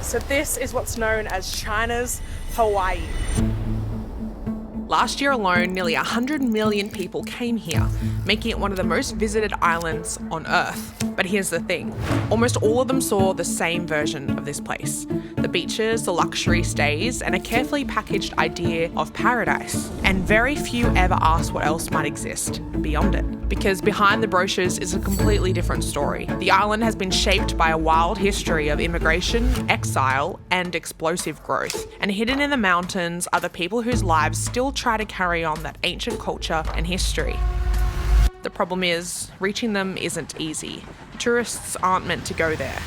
So this is what's known as China's Hawaii. Last year alone, nearly 100 million people came here, making it one of the most visited islands on Earth. But here's the thing, almost all of them saw the same version of this place. The beaches, the luxury stays, and a carefully packaged idea of paradise. And very few ever asked what else might exist beyond it. Because behind the brochures is a completely different story. The island has been shaped by a wild history of immigration, exile, and explosive growth. And hidden in the mountains are the people whose lives still try to carry on that ancient culture and history. The problem is, reaching them isn't easy. Tourists aren't meant to go there.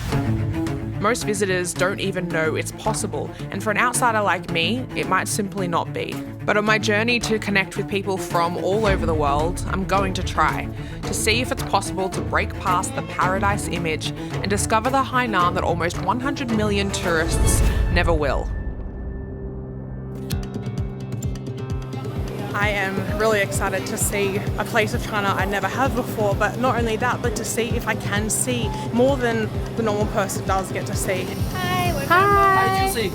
Most visitors don't even know it's possible, and for an outsider like me, it might simply not be. But on my journey to connect with people from all over the world, I'm going to try to see if it's possible to break past the paradise image and discover the Hainan that almost 100 million tourists never will. I am really excited to see a place of China I never have before, but not only that, but to see if I can see more than the normal person does get to see. Hi, we're Hi, Josie.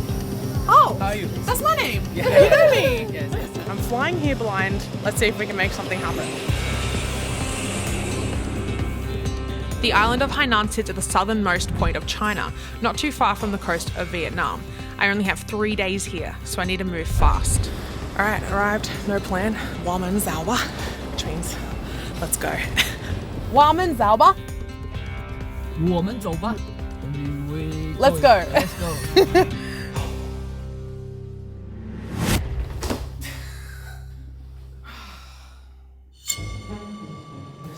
Oh, How are you? that's my name. Yeah. You know me. Yes. I'm flying here blind. Let's see if we can make something happen. The island of Hainan sits at the southernmost point of China, not too far from the coast of Vietnam. I only have 3 days here, so I need to move fast. All right, arrived, no plan. 我们走吧, which means let's go. 我们走吧. 我们走吧. Let's go. Let's go.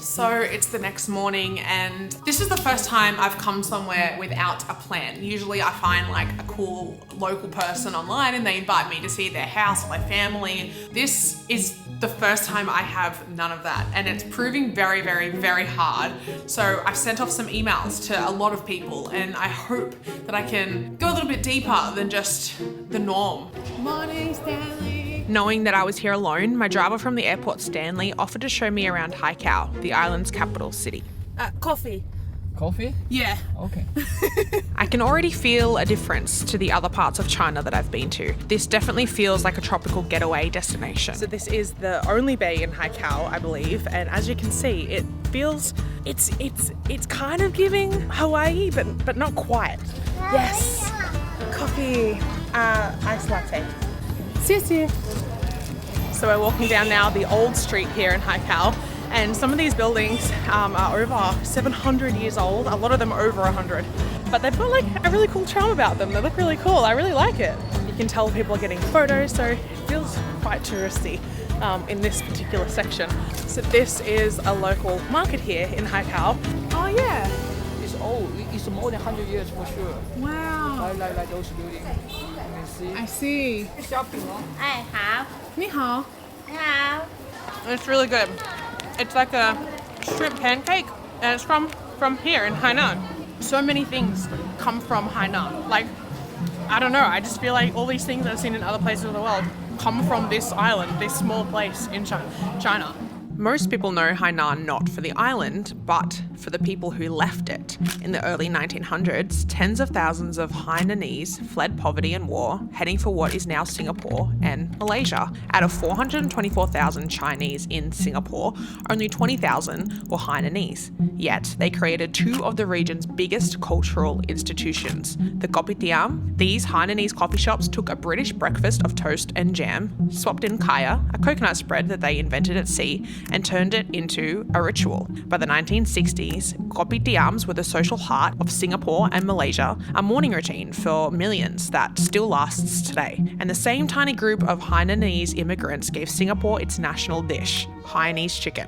So it's the next morning, and this is the first time I've come somewhere without a plan. Usually I find like a cool local person online and they invite me to see their house, my family. This is the first time I have none of that, and it's proving very, very, very hard. So I've sent off some emails to a lot of people, and I hope that I can go a little bit deeper than just the norm. Morning, Stanley. Knowing that I was here alone, my driver from the airport, Stanley, offered to show me around Haikou, the island's capital city. Coffee. Coffee? Yeah. Okay. I can already feel a difference to the other parts of China that I've been to. This definitely feels like a tropical getaway destination. So this is the only bay in Haikou, I believe, and as you can see, it feels it's kind of giving Hawaii, but not quite. Yes. Coffee, iced latte. So we're walking down now the old street here in Haikou, and some of these buildings are over 700 years old, a lot of them over 100. But they've got like a really cool charm about them. They look really cool. I really like it. You can tell people are getting photos, so it feels quite touristy in this particular section. So this is a local market here in Haikou. Oh yeah. It's old. It's more than 100 years for sure. Wow. Like those buildings. You can I see. see. Shopping, huh? 哎，好， Ni hao. 你好。 It's really good. It's like a shrimp pancake, and it's from here in Hainan. So many things come from Hainan. Like, I don't know, I just feel like all these things I've seen in other places of the world come from this island, this small place in China. Most people know Hainan not for the island, but for the people who left it. In the early 1900s, tens of thousands of Hainanese fled poverty and war, heading for what is now Singapore and Malaysia. Out of 424,000 Chinese in Singapore, only 20,000 were Hainanese. Yet, they created two of the region's biggest cultural institutions, the Kopitiam. These Hainanese coffee shops took a British breakfast of toast and jam, swapped in kaya, a coconut spread that they invented at sea, and turned it into a ritual. By the 1960s, kopitiams were the social heart of Singapore and Malaysia, a morning routine for millions that still lasts today. And the same tiny group of Hainanese immigrants gave Singapore its national dish, Hainanese chicken.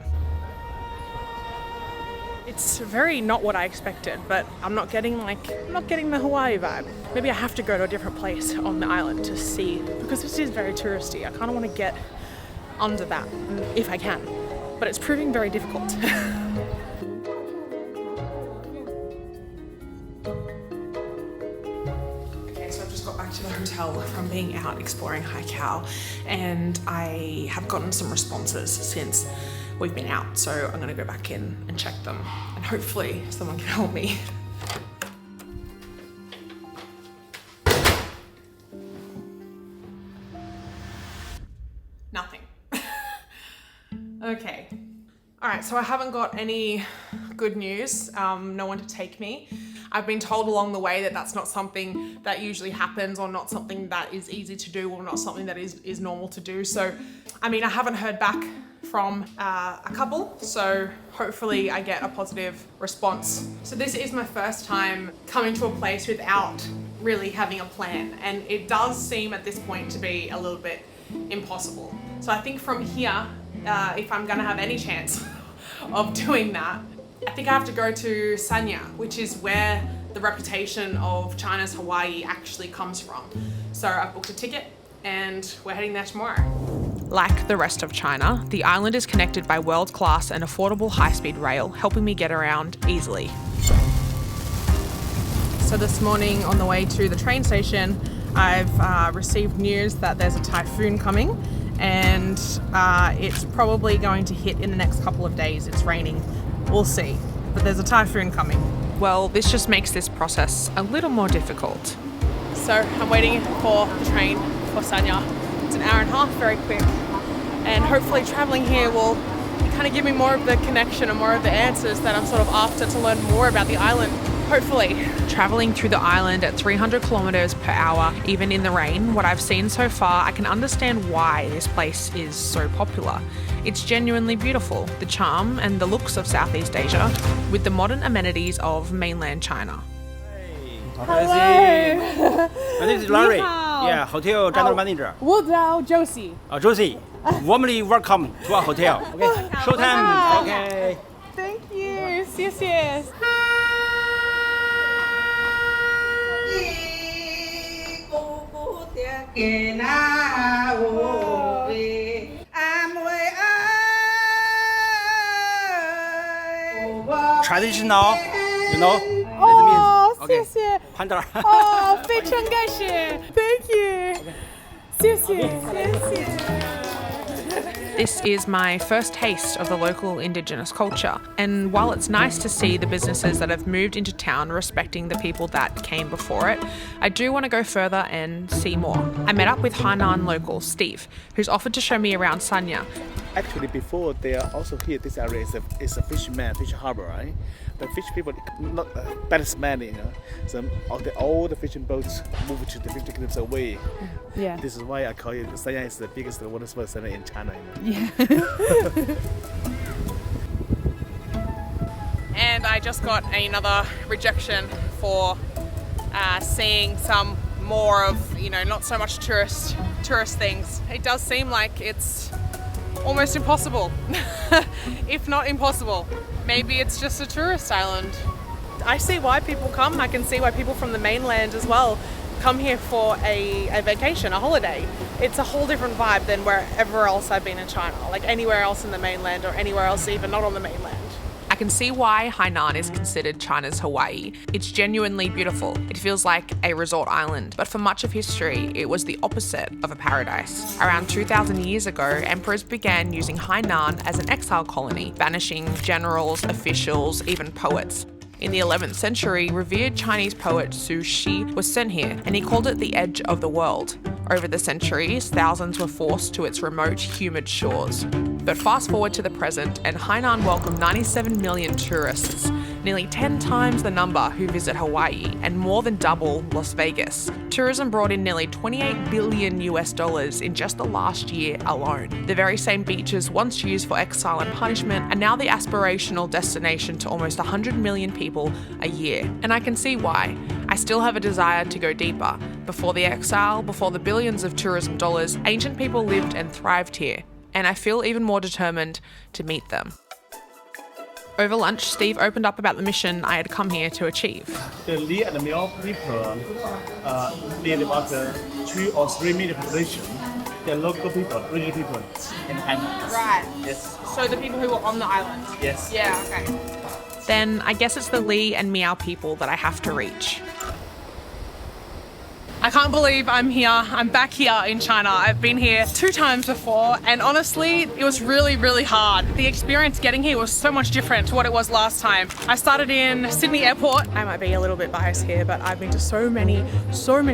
It's very not what I expected, but I'm not getting the Hawaii vibe. Maybe I have to go to a different place on the island to see, because this is very touristy. I kind of want to get under that if I can, but it's proving very difficult. So I've just got back to the hotel from being out exploring Haikou, and I have gotten some responses since we've been out, so I'm going to go back in and check them, and hopefully someone can help me. Okay. All right, so I haven't got any good news, no one to take me. I've been told along the way that that's not something that usually happens, or not something that is easy to do, or not something that is normal to do. So, I mean, I haven't heard back from a couple, so hopefully I get a positive response. So this is my first time coming to a place without really having a plan, and it does seem at this point to be a little bit impossible. So I think from here, if I'm gonna have any chance of doing that, I think I have to go to Sanya, which is where the reputation of China's Hawaii actually comes from. So I've booked a ticket and we're heading there tomorrow. Like the rest of China, the island is connected by world-class and affordable high-speed rail, helping me get around easily. So this morning on the way to the train station, I've received news that there's a typhoon coming, and it's probably going to hit in the next couple of days. It's raining. We'll see. But there's a typhoon coming. Well, this just makes this process a little more difficult. So I'm waiting for the train for Sanya. It's an hour and a half, very quick. And hopefully traveling here will kind of give me more of the connection and more of the answers that I'm sort of after to learn more about the island. Hopefully. Traveling through the island at 300 kilometers per hour, even in the rain, what I've seen so far, I can understand why this place is so popular. It's genuinely beautiful, the charm and the looks of Southeast Asia, with the modern amenities of mainland China. Hello. My name is Larry. Yeah, hotel general manager. 我叫 Josie. Josie, warmly welcome to our hotel. Okay, showtime. Okay. Thank you. 谢谢. Traditional, you know. Oh, Okay. 谢谢. Panda. Oh, 非常感谢. Thank you. 谢谢. 谢谢. This is my first taste of the local Indigenous culture, and while it's nice to see the businesses that have moved into town respecting the people that came before it, I do want to go further and see more. I met up with Hainan local Steve, who's offered to show me around Sanya. Actually, before they are also here, this area is a fish harbor, right? The fish people not that many, you know. So all the fishing boats move to the 50 kilometers away. Yeah. This is why I call it Sanya is the biggest water sports center in China. You know? Yeah. And I just got another rejection for seeing some more of, not so much tourist things. It does seem like it's almost impossible, if not impossible. Maybe it's just a tourist island. I see why people come. I can see why people from the mainland as well come here for a vacation, a holiday. It's a whole different vibe than wherever else I've been in China, like anywhere else in the mainland or anywhere else even not on the mainland. I can see why Hainan is considered China's Hawaii. It's genuinely beautiful. It feels like a resort island, but for much of history, it was the opposite of a paradise. Around 2,000 years ago, emperors began using Hainan as an exile colony, banishing generals, officials, even poets. In the 11th century, revered Chinese poet Su Shi was sent here, and he called it the edge of the world. Over the centuries, thousands were forced to its remote, humid shores. But fast forward to the present, and Hainan welcomed 97 million tourists, nearly 10 times the number who visit Hawaii, and more than double Las Vegas. Tourism brought in nearly $28 billion in just the last year alone. The very same beaches once used for exile and punishment are now the aspirational destination to almost 100 million people a year. And I can see why. I still have a desire to go deeper. Before the exile, before the billions of tourism dollars, ancient people lived and thrived here. And I feel even more determined to meet them. Over lunch, Steve opened up about the mission I had come here to achieve. The Lee and the Miao people need about 2 or 3 million population. The local people, regional people in Hainan. Right. Yes. So the people who were on the island? Yes. Yeah, okay. Then I guess it's the Lee and Miao people that I have to reach. I can't believe I'm here. I'm back here in China. I've been here 2 times before, and honestly, it was really, really hard. The experience getting here was so much different to what it was last time. I started in Sydney Airport. I might be a little bit biased here, but I've been to so many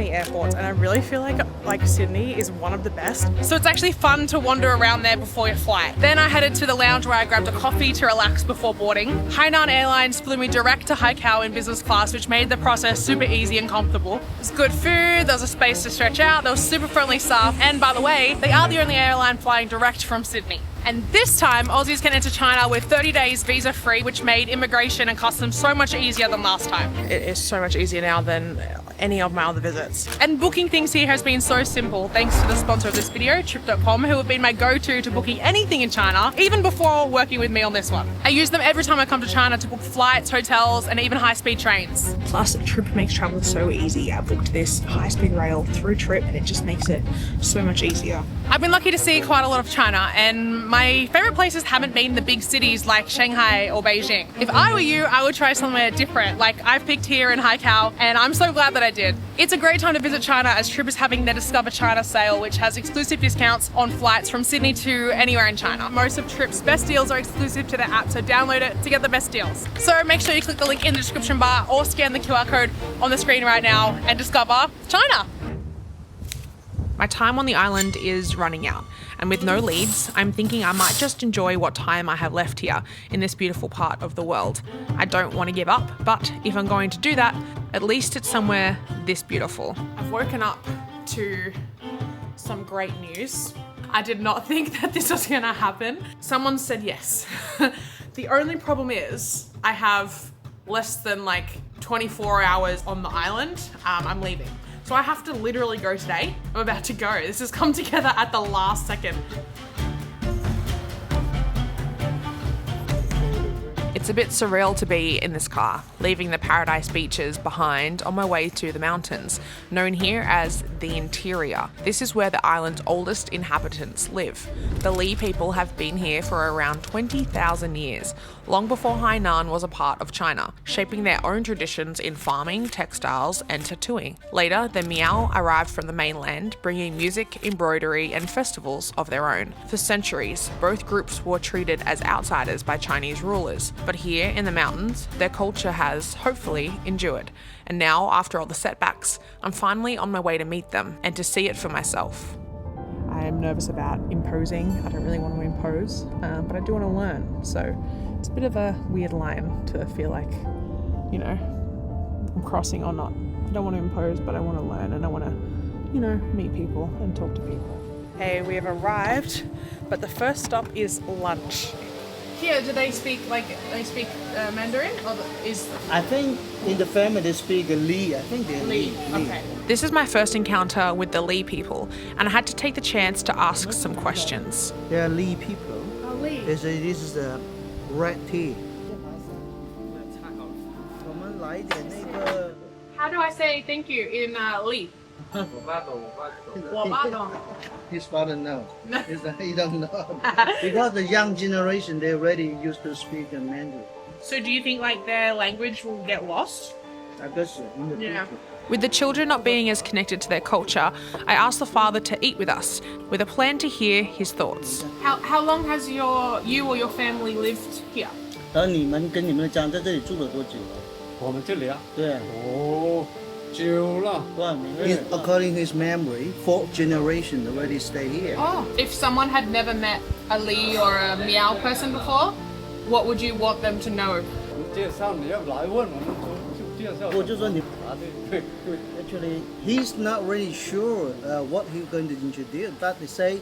airports, and I really feel like Sydney is one of the best. So it's actually fun to wander around there before your flight. Then I headed to the lounge where I grabbed a coffee to relax before boarding. Hainan Airlines flew me direct to Haikou in business class, which made the process super easy and comfortable. It's good food, there was a space to stretch out, there was super friendly staff, and by the way, they are the only airline flying direct from Sydney. And this time, Aussies can enter China with 30 days visa free, which made immigration and customs so much easier than last time. It is so much easier now than any of my other visits. And booking things here has been so simple, thanks to the sponsor of this video, Trip.com, who have been my go-to to booking anything in China, even before working with me on this one. I use them every time I come to China to book flights, hotels, and even high-speed trains. Plus, Trip makes travel so easy. I booked this high-speed rail through Trip, and it just makes it so much easier. I've been lucky to see quite a lot of China, and my favorite places haven't been the big cities like Shanghai or Beijing. If I were you, I would try somewhere different, like I've picked here in Haikou, and I'm so glad that I did. It's a great time to visit China, as Trip is having their Discover China sale, which has exclusive discounts on flights from Sydney to anywhere in China. Most of Trip's best deals are exclusive to their app, so download it to get the best deals. So make sure you click the link in the description bar or scan the QR code on the screen right now and discover China. My time on the island is running out, and with no leads, I'm thinking I might just enjoy what time I have left here in this beautiful part of the world. I don't want to give up, but if I'm going to do that, at least it's somewhere this beautiful. I've woken up to some great news. I did not think that this was gonna happen. Someone said yes. The only problem is I have less than like 24 hours on the island. I'm leaving. So I have to literally go today. I'm about to go. This has come together at the last second. It's a bit surreal to be in this car, leaving the paradise beaches behind on my way to the mountains, known here as the interior. This is where the island's oldest inhabitants live. The Li people have been here for around 20,000 years, long before Hainan was a part of China, shaping their own traditions in farming, textiles, and tattooing. Later, the Miao arrived from the mainland, bringing music, embroidery, and festivals of their own. For centuries, both groups were treated as outsiders by Chinese rulers, but here in the mountains, their culture has, hopefully, endured. And now, after all the setbacks, I'm finally on my way to meet them and to see it for myself. I am nervous about imposing. I don't really want to impose, but I do want to learn. So it's a bit of a weird line to feel like, you know, I'm crossing or not. I don't want to impose, but I want to learn, and I want to, you know, meet people and talk to people. Hey, we have arrived, but the first stop is lunch. Here, do they speak Mandarin, or is? I think in the family they speak Li. I think they're Li. Okay. This is my first encounter with the Li people, and I had to take the chance to ask some questions. They are Li people. Oh, Li. This is the red tea. How do I say thank you in Li? His father knows. He don't know. Because the young generation, they already used to speak Mandarin. So do you think like their language will get lost? I guess so. In the future. With the children not being as connected to their culture, I asked the father to eat with us, with a plan to hear his thoughts. How long has you or your family lived here? 而你们跟你们的家在这里住了多久？我们这里啊，对啊。哦，久了。According to his memory, 4th generation already stay here. Oh, if someone had never met a Li or a Miao person before, what would you want them to know? 介绍你要来问我们就介绍。我就说你啊，对。 Actually, he's not really sure what he's going to introduce, but they say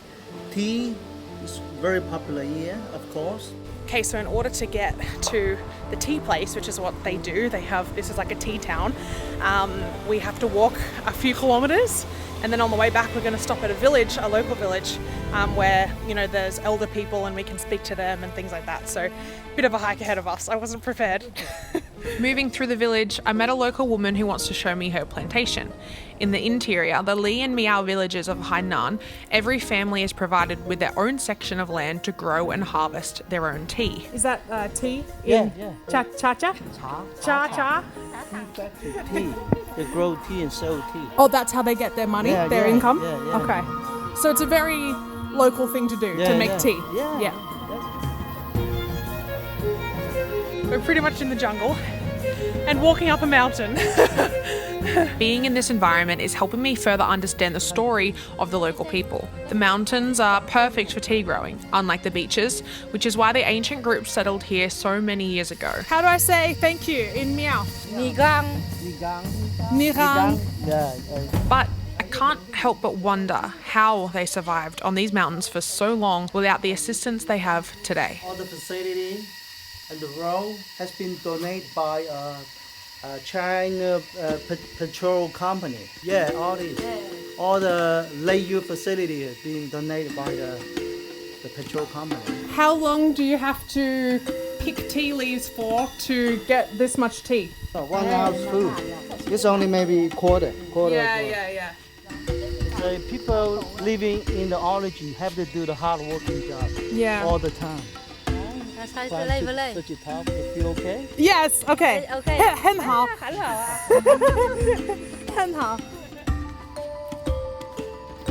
tea is very popular here, of course. Okay, so in order to get to the tea place, which is what they do, this is like a tea town, we have to walk a few kilometers, and then on the way back we're going to stop at a village, a local village, where, you know, there's elder people and we can speak to them and things like that. So a bit of a hike ahead of us. I wasn't prepared. Moving through the village, I met a local woman who wants to show me her plantation. In the interior, the Li and Miao villages of Hainan, every family is provided with their own section of land to grow and harvest their own tea. Is that tea? Yeah. Cha-cha? Cha-cha? Tea. They grow tea and sell tea. Oh, that's how they get their money, Yeah, their yeah, income? yeah. Okay. So it's a very local thing to do, to make tea. Yeah. We're pretty much in the jungle and walking up a mountain. Being in this environment is helping me further understand the story of the local people. The mountains are perfect for tea growing, unlike the beaches, which is why the ancient group settled here so many years ago. How do I say thank you in Miao? Nigang. Nirang. Yeah. But I can't help but wonder how they survived on these mountains for so long without the assistance they have today. All the facility and the road has been donated by a China petrol company. Yeah, all the layer facility has been donated by the petrol company. How long do you have to pick tea leaves for to get this much tea? So 1 house full. It's only maybe quarter. Yeah. So people living in the origin have to do the hard working job Yeah. all the time. Sai lấy với lấy. Such a tough, if you okay? Yes, okay. Okay. 很好。很好啊。很好。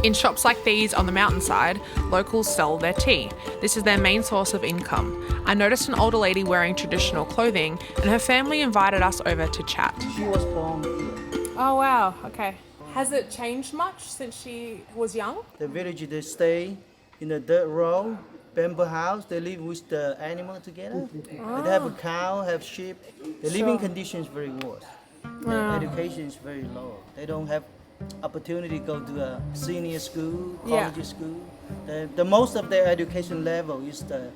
In shops like these on the mountainside, locals sell their tea. This is their main source of income. I noticed an older lady wearing traditional clothing, and her family invited us over to chat. She was born here. Oh wow, okay. Has it changed much since she was young? The village, they stay in the dirt road, bamboo house. They live with the animal together. They have a cow, have sheep. The living condition is very worse. The education is very low. They don't have opportunity to go to a senior school, college school. The most of their education level is the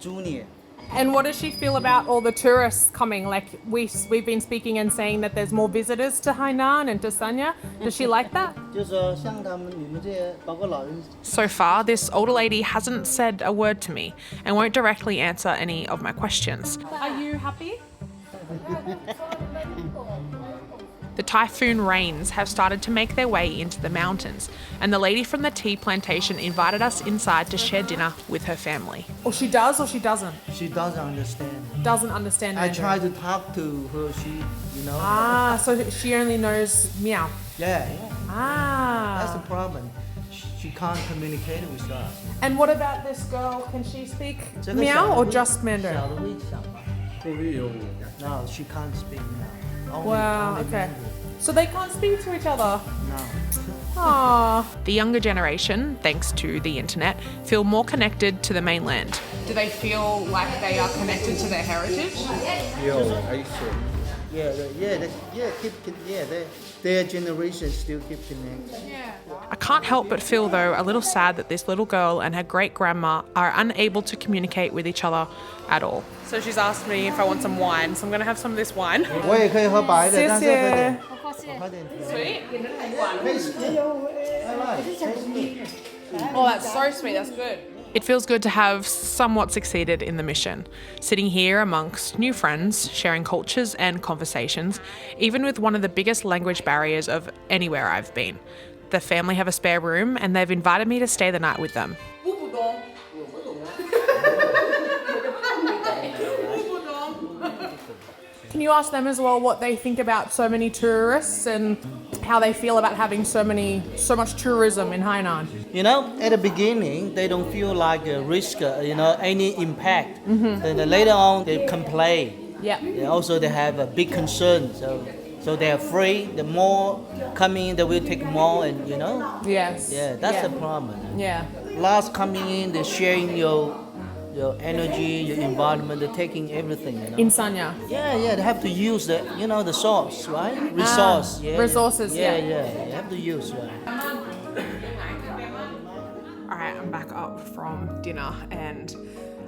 junior. And what does she feel about all the tourists coming? Like we've been speaking and saying that there's more visitors to Hainan and to Sanya. Does she like that? 就是像他们你们这些，包括老人。 So far, this older lady hasn't said a word to me and won't directly answer any of my questions. Are you happy? The typhoon rains have started to make their way into the mountains, and the lady from the tea plantation invited us inside to share dinner with her family. Or she does or she doesn't? She doesn't understand. Doesn't understand I Mandarin. try to talk to her. She, you know. Ah, so she only knows Miao. Yeah. That's the Ah. problem. She can't communicate with us. And what about this girl? Can she speak 这个 Miao 小的 or 会 just Mandarin? 小的会讲吧。会不会有 No, she can't speak now. Only- Wow, only okay. Mandarin. So they can't speak to each other? No. Ah. The younger generation, thanks to the internet, feel more connected to the mainland. Do they feel like they are connected to their heritage? Their generation still keep connected. I can't help but feel, though, a little sad that this little girl and her great-grandma are unable to communicate with each other at all. So she's asked me if I want some wine, so I'm going to have some of this wine. 我也可以喝白的，谢谢。但是喝点谢。喝点甜。 Sweet? Alright. Oh, that's so sweet. That's good. It feels good to have somewhat succeeded in the mission, sitting here amongst new friends, sharing cultures and conversations, even with one of the biggest language barriers of anywhere I've been. The family have a spare room and they've invited me to stay the night with them. Can you ask them as well what they think about so many tourists and how they feel about having so much tourism in Hainan? You know, at the beginning, they don't feel like a risk, any impact. Then later on, they complain. Yeah. They have a big concern. So they're afraid. The more coming in, they will take more, and Yes. Yeah, that's the problem. Yeah. Last coming in, they're sharing your energy, your environment, they're taking everything. In Sanya. Yeah, they have to use the source, right? Resource. Resources, yeah. You have to use, right? All right, I'm back up from dinner and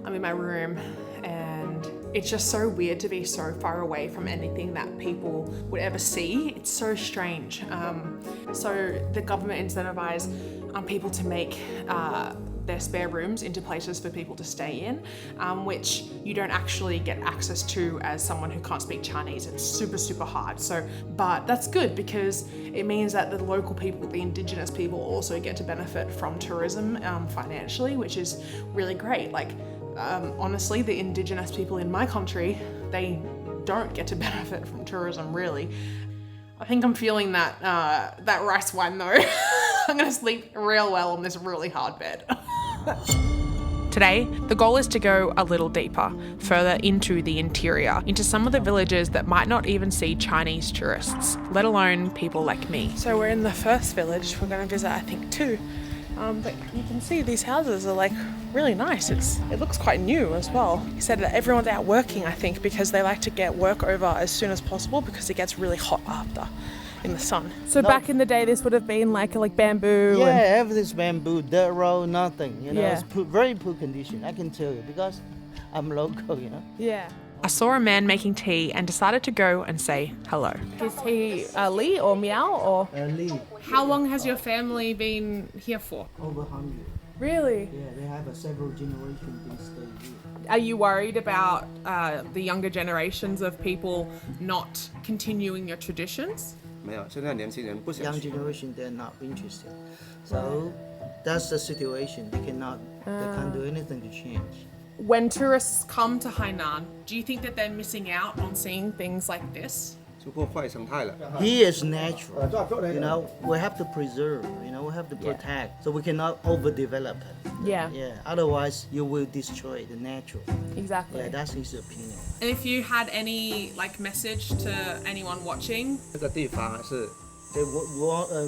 I'm in my room, and it's just so weird to be so far away from anything that people would ever see. It's so strange. So the government incentivise people to make their spare rooms into places for people to stay in, which you don't actually get access to as someone who can't speak Chinese. It's super, super hard. But that's good because it means that the local people, the Indigenous people, also get to benefit from tourism financially, which is really great. Like, honestly, the Indigenous people in my country, they don't get to benefit from tourism, really. I think I'm feeling that rice wine though. I'm gonna sleep real well on this really hard bed. Today, the goal is to go a little deeper, further into the interior, into some of the villages that might not even see Chinese tourists, let alone people like me. So we're in the first village. We're going to visit, I think, 2. But you can see these houses are like really nice. It looks quite new as well. He said that everyone's out working, I think, because they like to get work over as soon as possible because it gets really hot after in the sun. So back in the day, this would have been like bamboo. Yeah, everything's bamboo, dirt road, nothing. You know, it's very poor condition. I can tell you because I'm local. You know. Yeah. I saw a man making tea and decided to go and say hello. Is he Li or Miao or? Lee, How long has your family been here for? over 100. Really? Yeah, they have several generations been staying here. Are you worried about the younger generations of people not continuing your traditions? 没有，现在年轻人不想 Young 去。 generation, they're not interested. So that's the situation. They can't do anything to change. When tourists come to Hainan, do you think that they're missing out on seeing things like this? 就破坏生态了。 Here is natural. You know, we have to preserve. You know, we have to protect. So we cannot overdevelop it. Yeah. Yeah. Otherwise, you will destroy the natural. Exactly. Yeah, that's his opinion. And if you had any message to anyone watching, 这个地方还是 They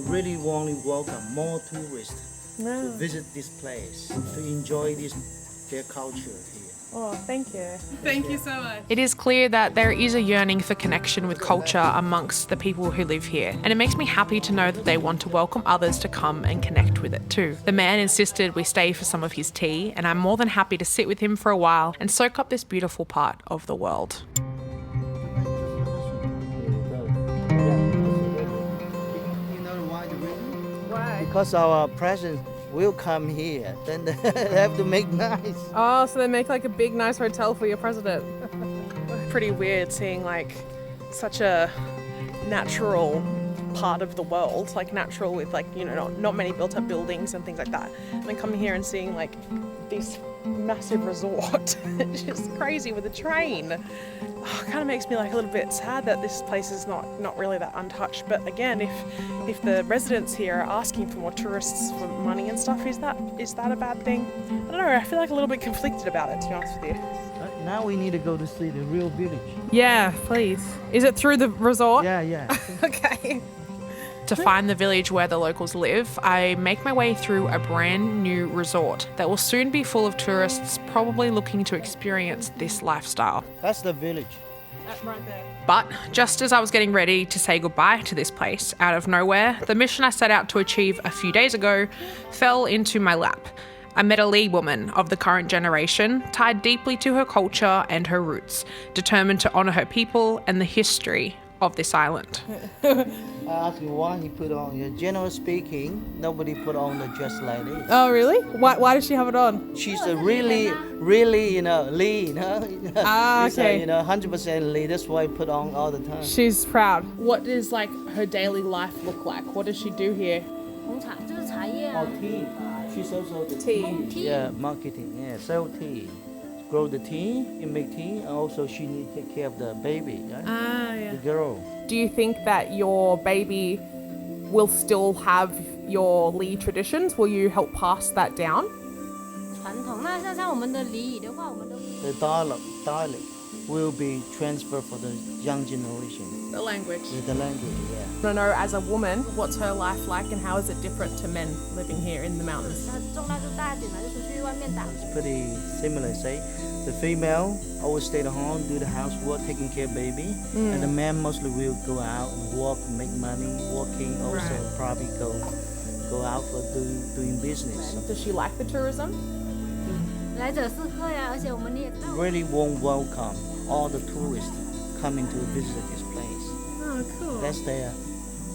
really want to welcome more tourists to visit this place to enjoy their culture here. Oh, thank you. thank you so much. It is clear that there is a yearning for connection with culture amongst the people who live here, and it makes me happy to know that they want to welcome others to come and connect with it too. The man insisted we stay for some of his tea, and I'm more than happy to sit with him for a while and soak up this beautiful part of the world. You know why the reason? Why? Because our president will come here, then they have to make nice. Oh, so they make like a big, nice hotel for your president. Pretty weird seeing like such a natural part of the world, like natural with like, you know, not many built up buildings and things like that. And then coming here and seeing like this massive resort, it's just crazy with a train. Oh, it kind of makes me like a little bit sad that this place is not really that untouched. But again, if the residents here are asking for more tourists for money and stuff, is that a bad thing? I don't know. I feel like a little bit conflicted about it, to be honest with you. Now we need to go to see the real village. Yeah, please. Is it through the resort? Yeah. Okay. To find the village where the locals live, I make my way through a brand new resort that will soon be full of tourists probably looking to experience this lifestyle. That's the village. Right there. But just as I was getting ready to say goodbye to this place, out of nowhere, the mission I set out to achieve a few days ago fell into my lap. I met a Li woman of the current generation, tied deeply to her culture and her roots, determined to honour her people and the history of this island. I asked him why he put on. Generally speaking, nobody put on the dress like this. Oh, really? Why does she have it on? She's a really, you know, Lee, you know. Ah, She's okay. you know, 100% Lee. That's why I put on all the time. She's proud. What does like her daily life look like? What does she do here? 红茶就是茶叶啊 Oh, tea. She's also the Tea. Yeah, marketing. Yeah, sell tea. Grow the tea and make tea. And also, she need to take care of the baby, right? Ah, The girl. Do you think that your baby will still have your Li traditions? Will you help pass that down? 传统。那像我们的俚语的话，我们都 The dialect will be transferred for the young generation. The language. The language, yeah. I know, as a woman, what's her life like and how is it different to men living here in the mountains? 它重量就大一点嘛，就出去外面打。 It's pretty similar, say. The female always stay at home, do the housework, taking care of baby. And the man mostly will go out and work, make money, working also probably go out for doing business. Does she like the tourism? 来者是客呀，而且我们也到。 Really won't welcome all the tourists coming to visit this place. Oh, cool. That's their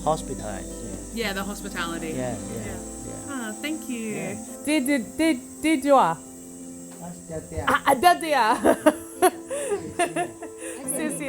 hospitality. Yeah, the hospitality. Yeah. Ah, thank you. Did you?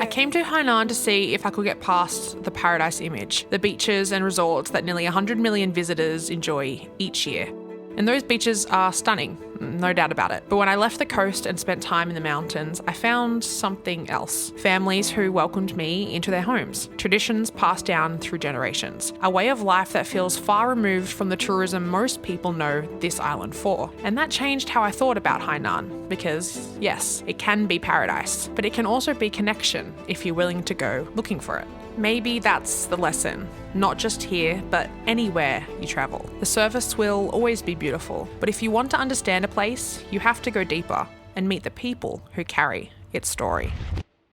I came to Hainan to see if I could get past the paradise image, the beaches and resorts that nearly 100 million visitors enjoy each year. And those beaches are stunning, no doubt about it. But when I left the coast and spent time in the mountains, I found something else. Families who welcomed me into their homes. Traditions passed down through generations. A way of life that feels far removed from the tourism most people know this island for. And that changed how I thought about Hainan. Because, yes, it can be paradise, but it can also be connection if you're willing to go looking for it. Maybe that's the lesson. Not just here, but anywhere you travel. The surface will always be beautiful, but if you want to understand a place, you have to go deeper and meet the people who carry its story.